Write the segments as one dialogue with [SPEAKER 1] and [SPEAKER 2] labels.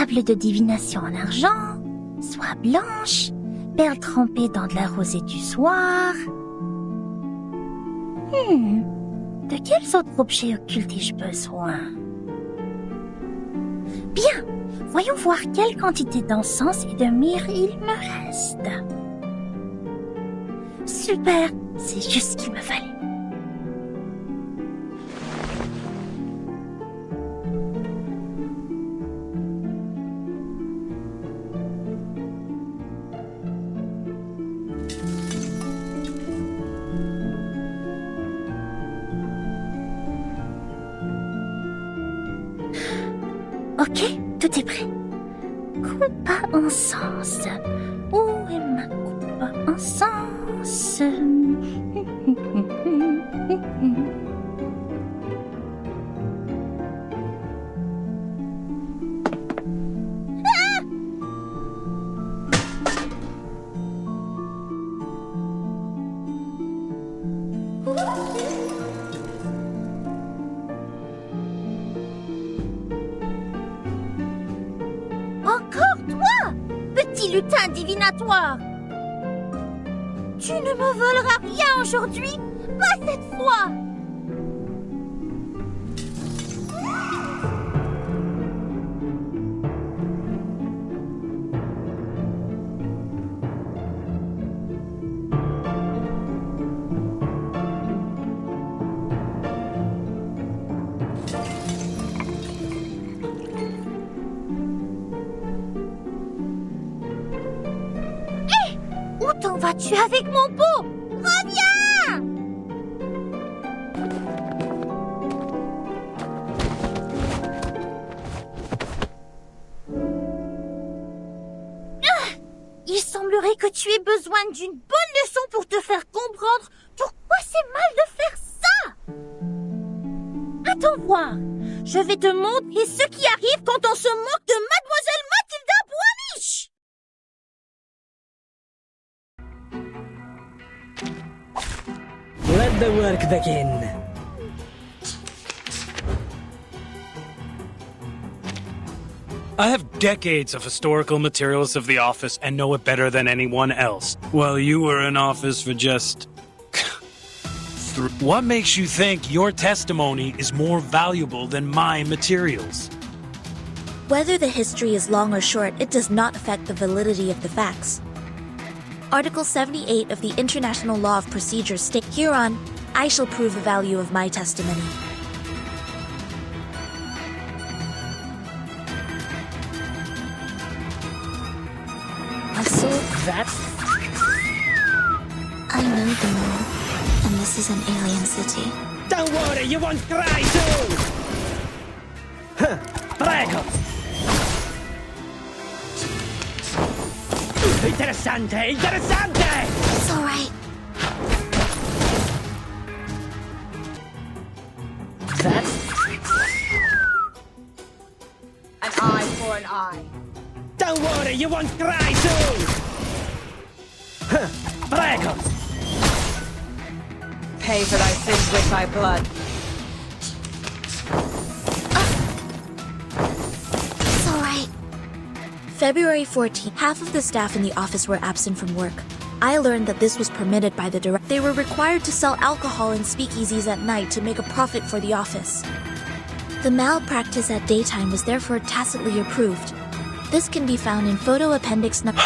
[SPEAKER 1] table de divination en argent, soie blanche, perles trempées dans de la rosée du soir. De quels autres objets occultes ai-je besoin? Bien, voyons voir quelle quantité d'encens et de myrrhe il me reste. Super, c'est juste ce qu'il me fallait. Ok, tout est prêt. Coupe à encens. Où est ma coupe à encens? Encore toi, petit lutin divinatoire! Tu ne me voleras rien aujourd'hui, pas cette fois! Où t'en vas-tu avec mon pot? Reviens! Il semblerait que tu aies besoin d'une bonne leçon pour te faire comprendre pourquoi c'est mal de faire ça. Attends voir. Je vais te montrer ce qui arrive quand on se moque de Mademoiselle Mathilda Boismiche.
[SPEAKER 2] Let the work begin.
[SPEAKER 3] I have decades of historical materials of the office and know it better than anyone else. While you were in office for just... What makes you think your testimony is more valuable than my materials?
[SPEAKER 4] Whether the history is long or short, it does not affect the validity of the facts. Article 78 of the International Law of Procedure states, "Hereon, I shall prove the value of my testimony."
[SPEAKER 1] So,
[SPEAKER 2] That's...
[SPEAKER 1] I know the law, and this is an alien city.
[SPEAKER 2] Don't worry, you won't cry soon! Huh, prego! Interessante, interessante!
[SPEAKER 1] It's all right.
[SPEAKER 2] That's...
[SPEAKER 5] An eye for an eye.
[SPEAKER 2] Don't worry, you won't cry soon! Huh, prego!
[SPEAKER 5] Pay for thy sins with thy blood.
[SPEAKER 1] It's all right.
[SPEAKER 4] February 14th, half of the staff in the office were absent from work. I learned that this was permitted by the director. They were required to sell alcohol in speakeasies at night to make a profit for the office. The malpractice at daytime was therefore tacitly approved. This can be found in photo appendix number...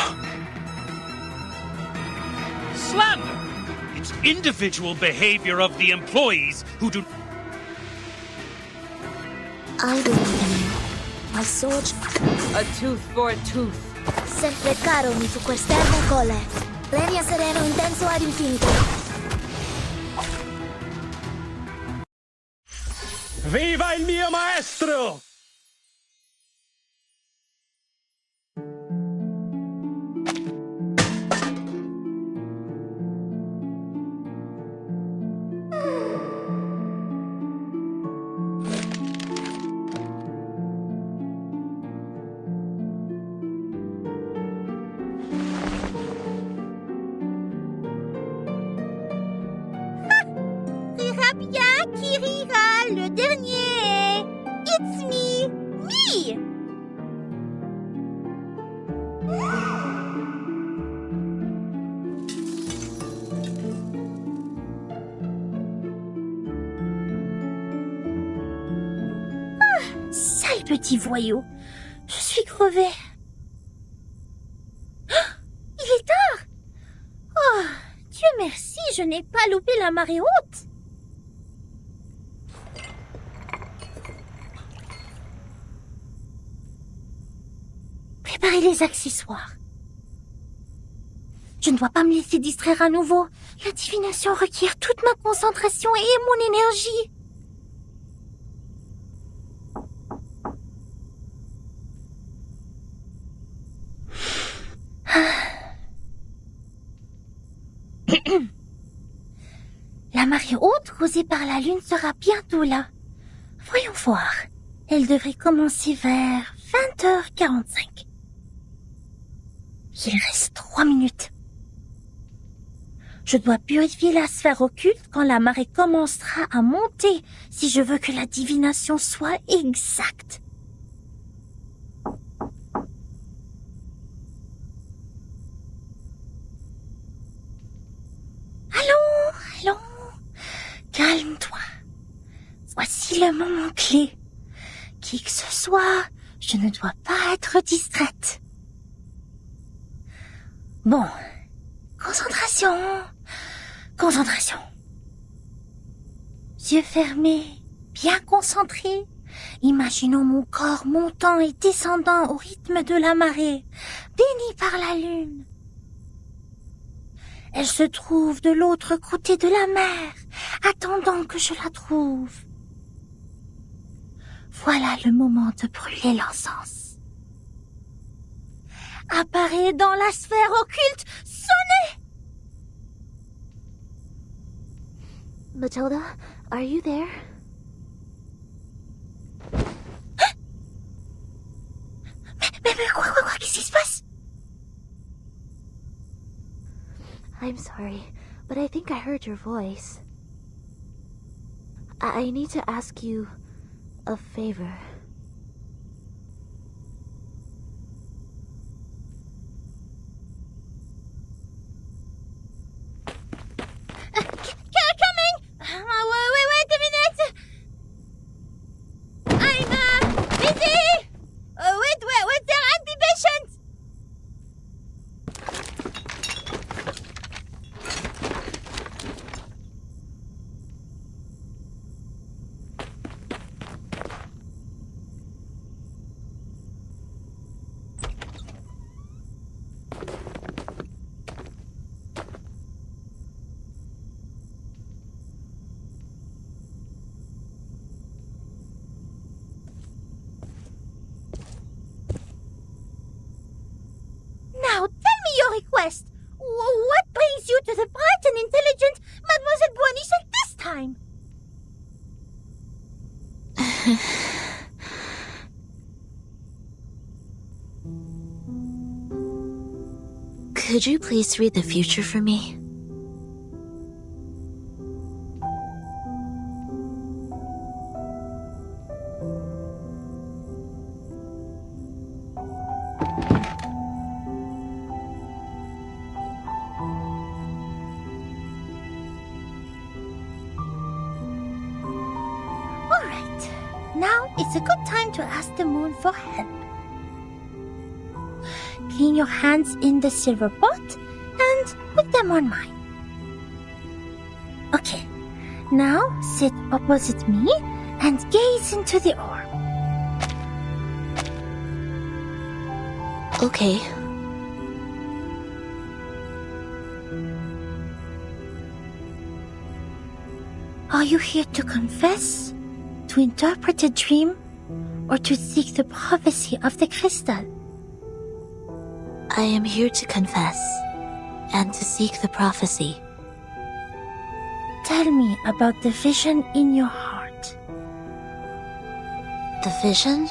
[SPEAKER 3] Slander! It's individual behavior of the employees who do...
[SPEAKER 1] I believe in you. My sword...
[SPEAKER 5] A tooth for a tooth.
[SPEAKER 1] Sempre caro mi fu quest'ermo cole. Regna sereno intenso ad infinito.
[SPEAKER 2] Viva il mio maestro!
[SPEAKER 1] Rira bien qui rira le dernier. It's me. Me! petit voyou. Je suis crevée. Il est tard. Oh, Dieu merci, je n'ai pas loupé la marée haute. Préparez les accessoires. Je ne dois pas me laisser distraire à nouveau. La divination requiert toute ma concentration et mon énergie. La marée haute causée par la lune sera bientôt là. Voyons voir. Elle devrait commencer vers 20h45. Il reste 3 minutes. Je dois purifier la sphère occulte quand la marée commencera à monter si je veux que la divination soit exacte. Allons. Calme-toi. Voici le moment clé. Qui que ce soit, je ne dois pas être distraite. Bon, concentration. Yeux fermés, bien concentrés. Imaginons mon corps montant et descendant au rythme de la marée, béni par la lune. Elle se trouve de l'autre côté de la mer, attendant que je la trouve. Voilà le moment de brûler l'encens. Apparaît dans la sphère occulte, Sonetto!
[SPEAKER 4] Matilda, are you there?
[SPEAKER 1] Mais quoi, qu'est-ce qui se passe?
[SPEAKER 4] I'm sorry, but I think I heard your voice. I need to ask you a favor.
[SPEAKER 1] Wait a minute! I'm busy! Wait there and be patient! Now, tell me your request. What brings you to the bright and intelligent Mademoiselle Boisnichel this time?
[SPEAKER 4] Could you please read the future for me?
[SPEAKER 1] Alright, now it's a good time to ask the moon for help. Clean your hands in the silver pot and put them on mine. Okay, now sit opposite me and gaze into the orb.
[SPEAKER 4] Okay.
[SPEAKER 1] Are you here to confess, to interpret a dream, or to seek the prophecy of the crystal?
[SPEAKER 4] I am here to confess and to seek the prophecy.
[SPEAKER 1] Tell me about the vision in your heart.
[SPEAKER 4] The vision?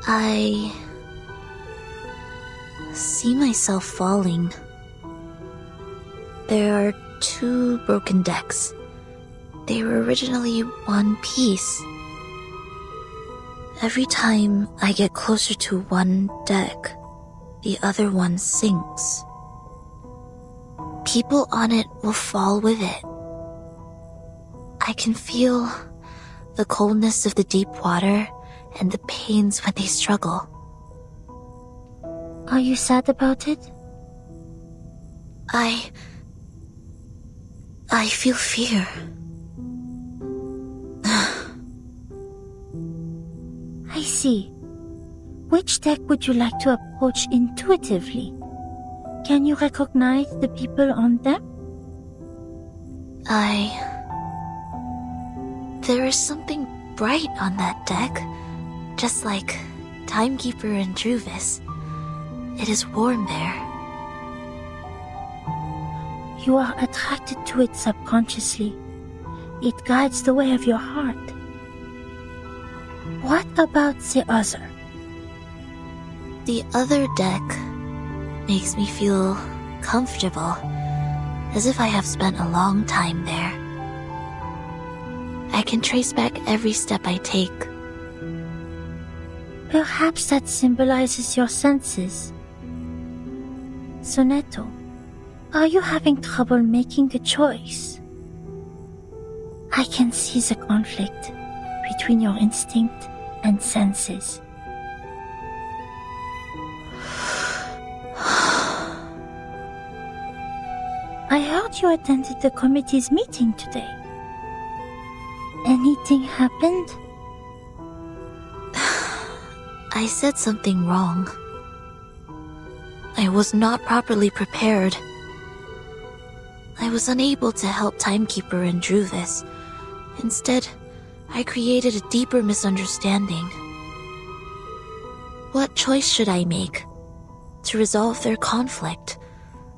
[SPEAKER 4] I see myself falling. There are 2 broken decks. They were originally one piece. Every time I get closer to one deck, the other one sinks. people on it will fall with it. I can feel the coldness of the deep water and the pains when they struggle.
[SPEAKER 1] Are you sad about it?
[SPEAKER 4] I feel fear.
[SPEAKER 1] I see. Which deck would you like to approach intuitively? Can you recognize the people on them?
[SPEAKER 4] There is something bright on that deck, just like Timekeeper and Druvis. It is warm there.
[SPEAKER 1] You are attracted to it subconsciously. It guides the way of your heart. What about the other?
[SPEAKER 4] The other deck makes me feel comfortable, as if I have spent a long time there. I can trace back every step I take.
[SPEAKER 1] Perhaps that symbolizes your senses. Sonetto, are you having trouble making a choice? I can see the conflict between your instinct and senses. I heard you attended the committee's meeting today. Anything happened?
[SPEAKER 4] I said something wrong. I was not properly prepared. I was unable to help Timekeeper and Druvis. Instead, I created a deeper misunderstanding. What choice should I make to resolve their conflict?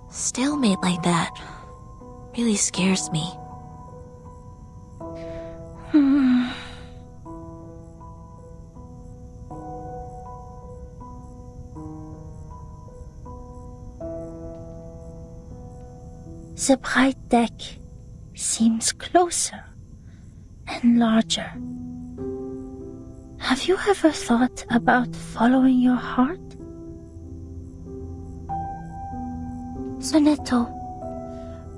[SPEAKER 4] Stalemate like that really scares me.
[SPEAKER 1] The bright deck seems closer and larger. Have you ever thought about following your heart? Sonetto,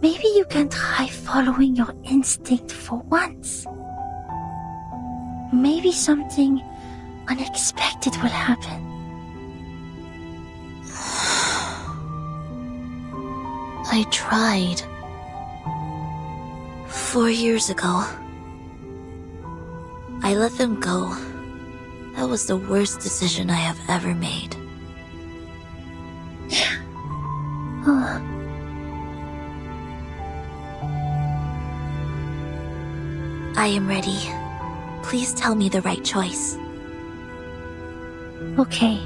[SPEAKER 1] maybe you can try following your instinct for once. Maybe something unexpected will happen.
[SPEAKER 4] I tried. 4 years ago. I let them go. That was the worst decision I have ever made.
[SPEAKER 1] Oh.
[SPEAKER 4] I am ready. Please tell me the right choice.
[SPEAKER 1] Okay.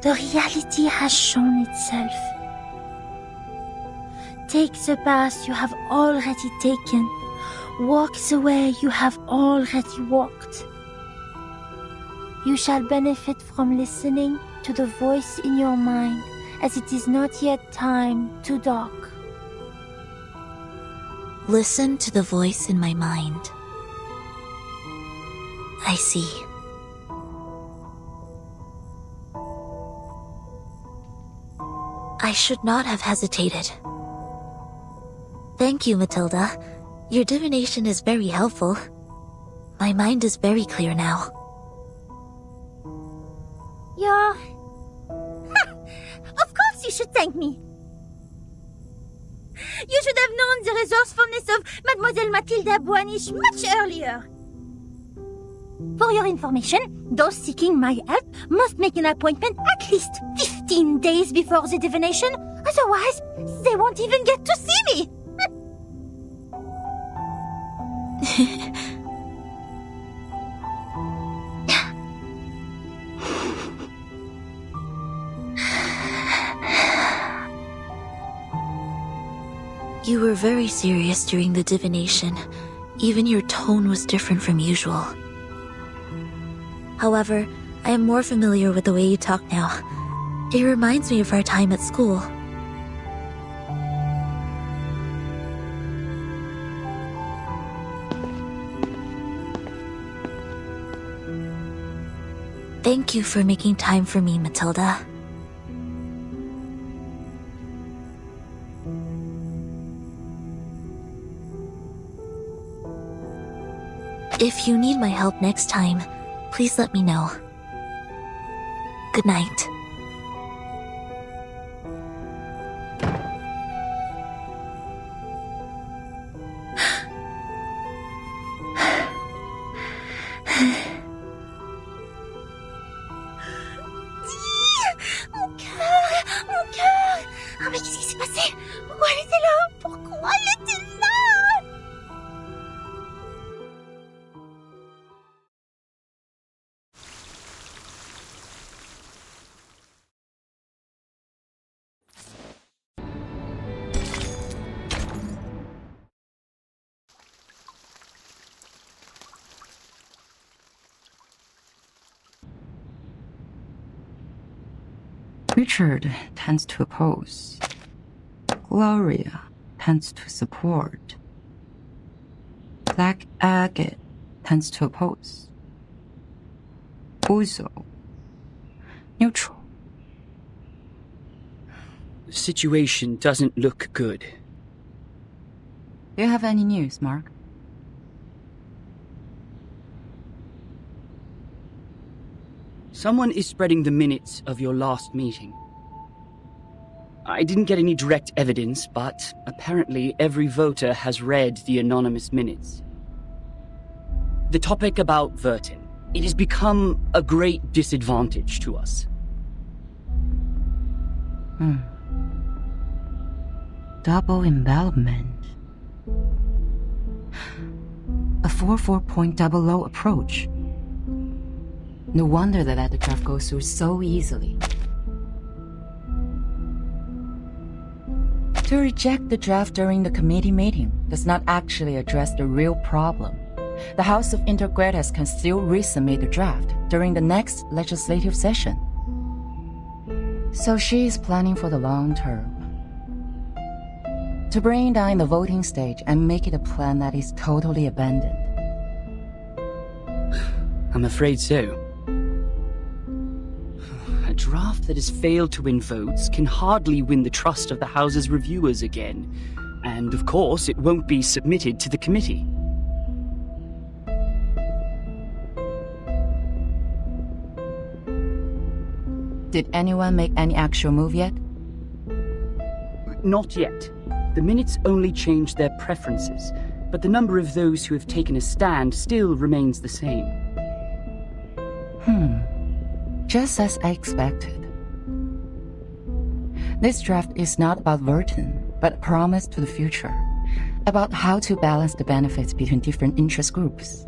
[SPEAKER 1] The reality has shown itself. Take the path you have already taken. Walk the way you have already walked. You shall benefit from listening to the voice in your mind, as it is not yet time to dock.
[SPEAKER 4] Listen to the voice in my mind. I see. I should not have hesitated. Thank you, Matilda. Your divination is very helpful. My mind is very clear now.
[SPEAKER 1] Yeah. Of course you should thank me. You should have known the resourcefulness of Mademoiselle Matilda Boanish much earlier. For your information, those seeking my help must make an appointment at least 15 days before the divination. Otherwise, they won't even get to see me.
[SPEAKER 4] You were very serious during the divination. Even your tone was different from usual. However, I am more familiar with the way you talk now. It reminds me of our time at school. Thank you for making time for me, Matilda. If you need my help next time, please let me know. Good night.
[SPEAKER 1] Mon cœur! Oh, mais qu'est-ce qui s'est passé? Pourquoi elle était là? Pourquoi elle était là?
[SPEAKER 6] Richard tends to oppose. Gloria tends to support. Black Agate tends to oppose. Uzo, neutral.
[SPEAKER 2] The situation doesn't look good.
[SPEAKER 6] Do you have any news, Mark?
[SPEAKER 2] Someone is spreading the minutes of your last meeting. I didn't get any direct evidence, but apparently every voter has read the anonymous minutes. The topic about Vertin. It has become a great disadvantage to us.
[SPEAKER 6] Double envelopment. A 4-4-point double low approach. No wonder that the draft goes through so easily. To reject the draft during the committee meeting does not actually address the real problem. The House of Integrators can still resubmit the draft during the next legislative session. So she is planning for the long term. To bring down the voting stage and make it a plan that is totally abandoned.
[SPEAKER 2] I'm afraid so. A draft that has failed to win votes can hardly win the trust of the House's reviewers again. And of course, it won't be submitted to the committee.
[SPEAKER 6] Did anyone make any actual move yet?
[SPEAKER 2] Not yet. The minutes only changed their preferences, but the number of those who have taken a stand still remains the same.
[SPEAKER 6] Just as I expected. This draft is not about Vertin, but a promise to the future, about how to balance the benefits between different interest groups.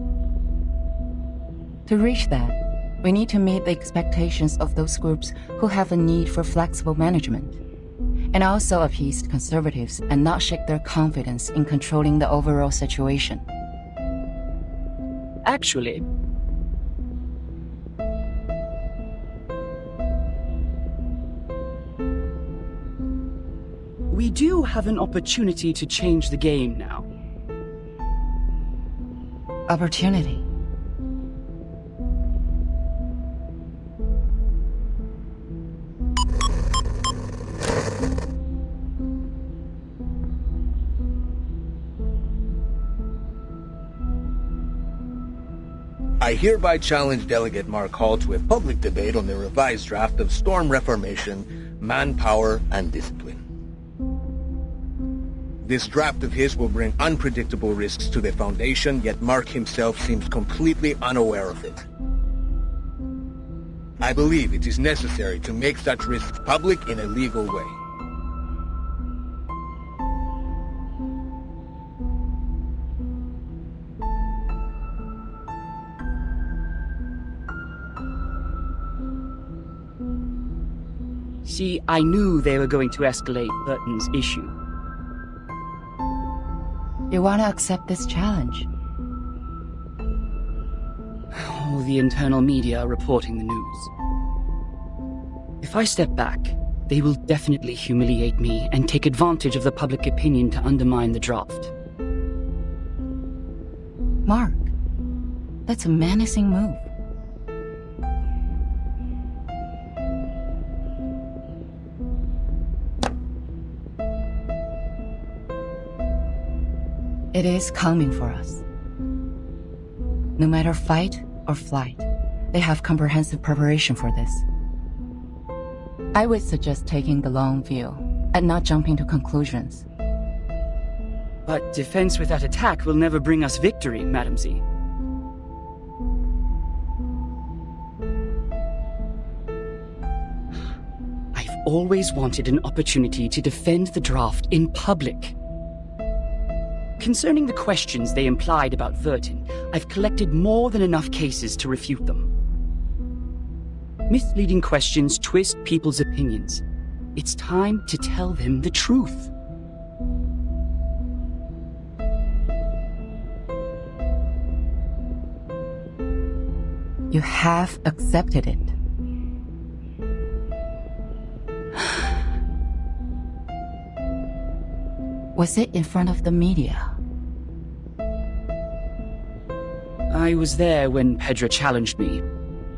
[SPEAKER 6] To reach that, we need to meet the expectations of those groups who have a need for flexible management, and also appease conservatives and not shake their confidence in controlling the overall situation.
[SPEAKER 2] Actually, we do have an opportunity to change the game now.
[SPEAKER 6] Opportunity.
[SPEAKER 7] I hereby challenge Delegate Mark Hall to a public debate on the revised draft of Storm Reformation, Manpower, and Discipline. This draft of his will bring unpredictable risks to the Foundation, yet Mark himself seems completely unaware of it. I believe it is necessary to make such risks public in a legal way.
[SPEAKER 2] See, I knew they were going to escalate Burton's issue.
[SPEAKER 6] You want to accept this challenge?
[SPEAKER 2] All the internal media are reporting the news. If If I step back, they will definitely humiliate me and take advantage of the public opinion to undermine the draft.
[SPEAKER 6] Mark, that's a menacing move. It is coming for us. No matter fight or flight, they have comprehensive preparation for this. I would suggest taking the long view and not jumping to conclusions.
[SPEAKER 2] But defense without attack will never bring us victory, Madam Z. I've always wanted an opportunity to defend the draft in public. Concerning the questions they implied about Vertin, I've collected more than enough cases to refute them. Misleading questions twist people's opinions. It's time to tell them the truth.
[SPEAKER 6] You have accepted it. Was it in front of the media?
[SPEAKER 2] I was there when Pedra challenged me.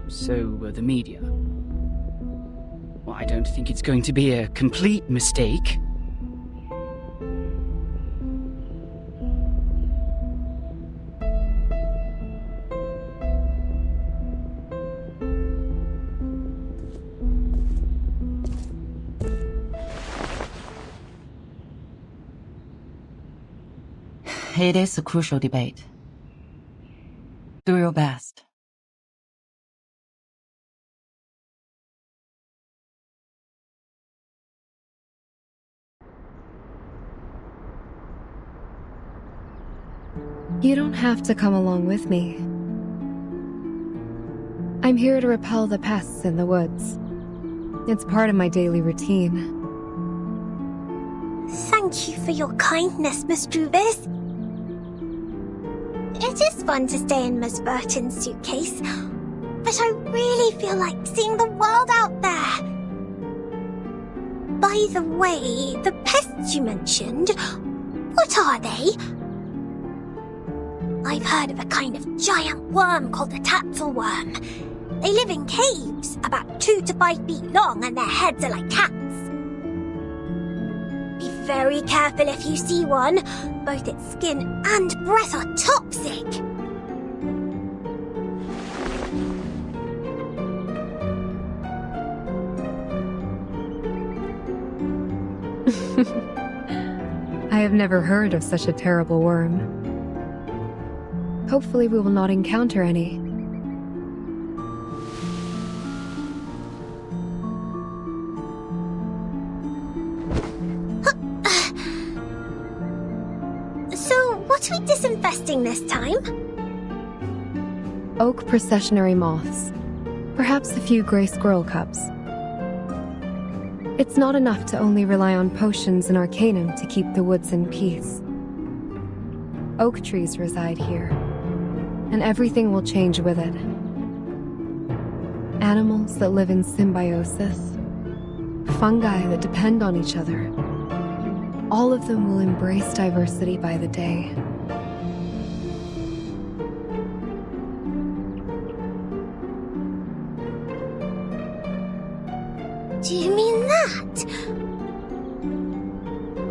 [SPEAKER 2] So were the media. Well, I don't think it's going to be a complete mistake.
[SPEAKER 6] It is a crucial debate. Do your best.
[SPEAKER 8] You don't have to come along with me. I'm here to repel the pests in the woods. It's part of my daily routine.
[SPEAKER 1] Thank you for your kindness, Miss Druvis. It is fun to stay in Miss Burton's suitcase, but I really feel like seeing the world out there. By the way, the pests you mentioned, what are they? I've heard of a kind of giant worm called the tatzelworm. They live in caves, about 2 to 5 feet long, and their heads are like cats. Be very careful if you see one. Both its skin and breath are toxic.
[SPEAKER 8] I have never heard of such a terrible worm. Hopefully we will not encounter any.
[SPEAKER 1] So, what are we disinfesting this time?
[SPEAKER 8] Oak processionary moths. Perhaps a few gray squirrel cubs. It's not enough to only rely on potions and arcanum to keep the woods in peace. Oak trees reside here, and everything will change with it. Animals that live in symbiosis, fungi that depend on each other. All of them will embrace diversity by the day.
[SPEAKER 1] Do you mean that?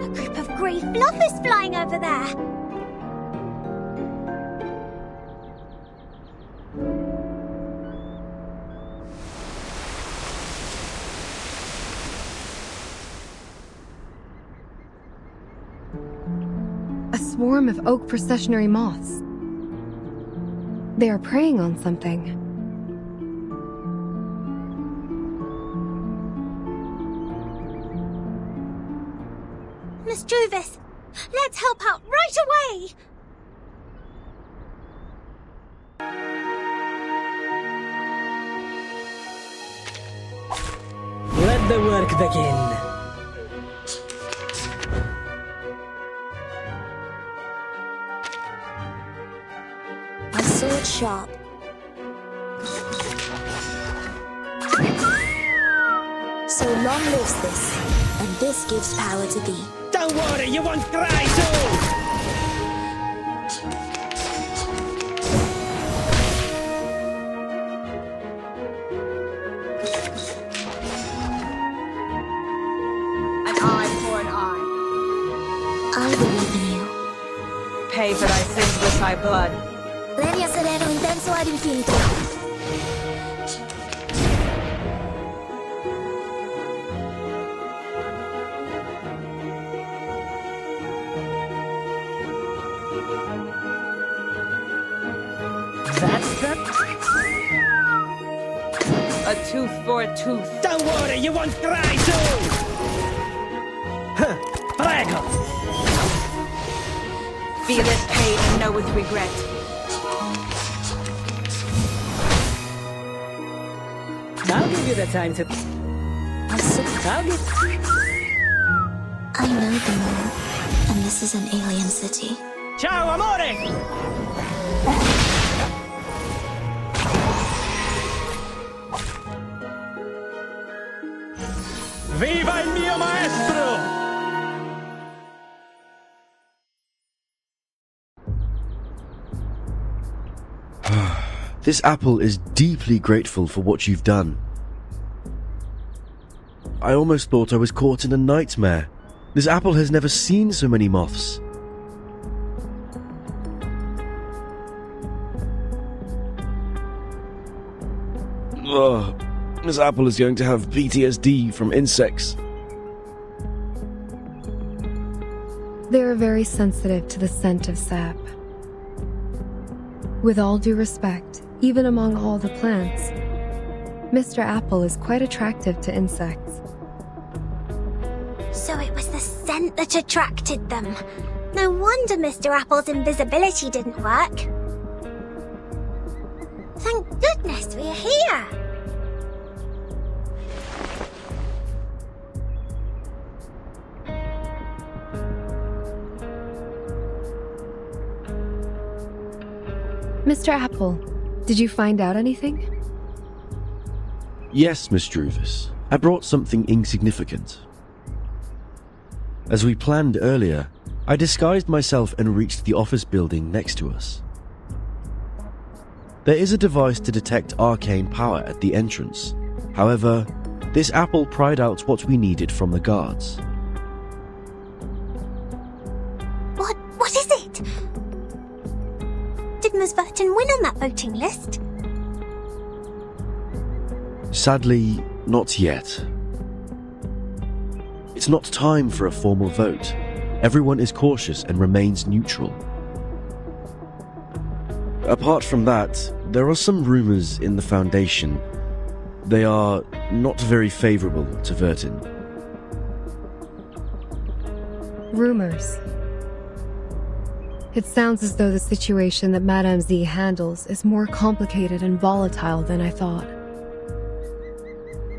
[SPEAKER 1] A group of grey fluffers flying over there.
[SPEAKER 8] A swarm of oak processionary moths. They are preying on something.
[SPEAKER 1] Miss Druvis, let's help out right away!
[SPEAKER 9] Let the work begin.
[SPEAKER 4] My sword sharp. So long lives this, and this gives power to thee.
[SPEAKER 9] Don't worry, you won't cry soon!
[SPEAKER 5] An eye for an eye.
[SPEAKER 4] I believe in you.
[SPEAKER 5] Pay for thy sins with thy blood.
[SPEAKER 4] Leria sereno intenso ad infinito.
[SPEAKER 9] That's the...
[SPEAKER 5] A tooth for a tooth.
[SPEAKER 9] Don't worry, you won't cry soon! Huh, prego!
[SPEAKER 5] Feeleth pain and knoweth regret.
[SPEAKER 9] I'll give you the time to... I'll give...
[SPEAKER 4] I know the moon, and this is an alien city.
[SPEAKER 9] Ciao, amore! Viva il mio maestro!
[SPEAKER 10] This apple is deeply grateful for what you've done. I almost thought I was caught in a nightmare. This apple has never seen so many moths. Ugh, this apple is going to have PTSD from insects.
[SPEAKER 8] They are very sensitive to the scent of sap. With all due respect, even among all the plants, Mr. Apple is quite attractive to insects.
[SPEAKER 1] So it was the scent that attracted them. No wonder Mr. Apple's invisibility didn't work. Thank goodness we're here.
[SPEAKER 8] Mr. Apple, did you find out anything?
[SPEAKER 10] Yes, Miss Druvis. I brought something insignificant. As we planned earlier, I disguised myself and reached the office building next to us. There is a device to detect arcane power at the entrance. However, this apple pried out what we needed from the guards.
[SPEAKER 1] What is it? Did Ms. Burton win on that voting list?
[SPEAKER 10] Sadly, not yet. It's not time for a formal vote. Everyone is cautious and remains neutral. Apart from that, there are some rumors in the Foundation. They are not very favorable to Vertin.
[SPEAKER 8] Rumors. It sounds as though the situation that Madame Z handles is more complicated and volatile than I thought.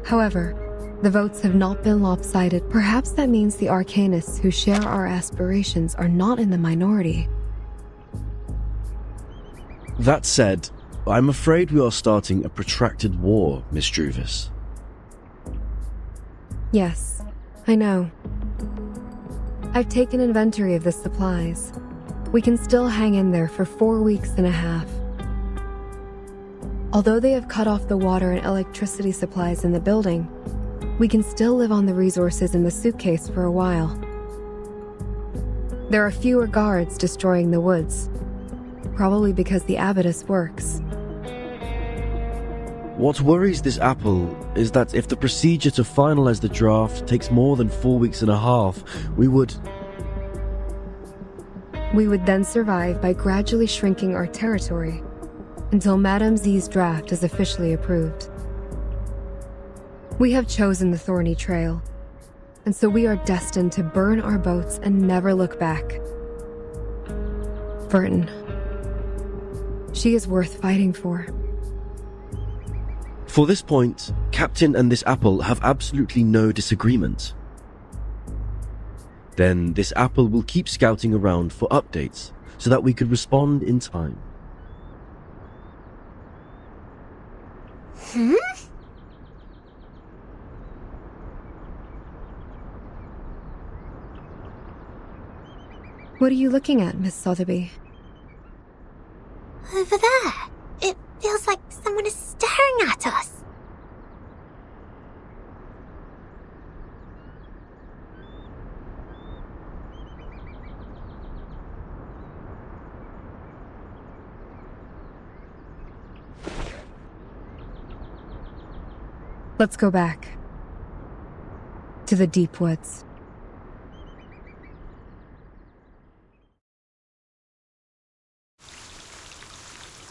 [SPEAKER 8] However, the votes have not been lopsided. Perhaps that means the Arcanists who share our aspirations are not in the minority.
[SPEAKER 10] That said, I'm afraid we are starting a protracted war, Miss Druvis.
[SPEAKER 8] Yes, I know. I've taken inventory of the supplies. We can still hang in there for 4 weeks and a half. Although they have cut off the water and electricity supplies in the building, we can still live on the resources in the suitcase for a while. There are fewer guards destroying the woods, probably because the abattis works.
[SPEAKER 10] What worries this apple is that if the procedure to finalize the draft takes more than 4 weeks and a half, we would
[SPEAKER 8] then survive by gradually shrinking our territory until Madame Z's draft is officially approved. We have chosen the thorny trail, and so we are destined to burn our boats and never look back. Vertin. She is worth fighting for.
[SPEAKER 10] For this point, Captain and this apple have absolutely no disagreement. Then this apple will keep scouting around for updates so that we could respond in time.
[SPEAKER 8] What are you looking at, Miss Sotheby?
[SPEAKER 1] Over there. It feels like someone is staring at us.
[SPEAKER 8] Let's go back. To the deep woods.